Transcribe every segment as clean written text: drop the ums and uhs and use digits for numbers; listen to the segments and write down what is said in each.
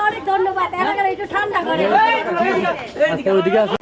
অনেক ধন্যবাদ। এলাকার একটু ঠান্ডা করে ওইদিকে আছে।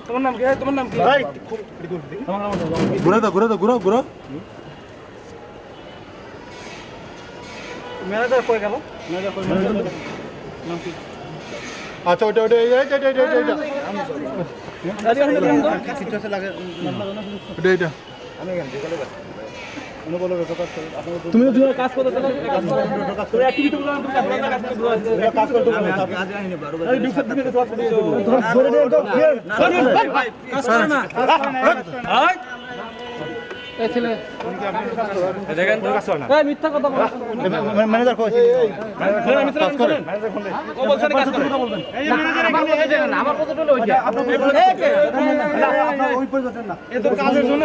তোমার নাম কি? তোমার নাম কি? ঘুরে দাও, ঘুরে দাও, ঘুরো ঘুরো। ম্যানেজার কই গেল? আচ্ছা ওটা ওটা তুমি তো কাজ করতে মিথ্যা কথা ম্যানেজার আমার কথা কাজের জন্য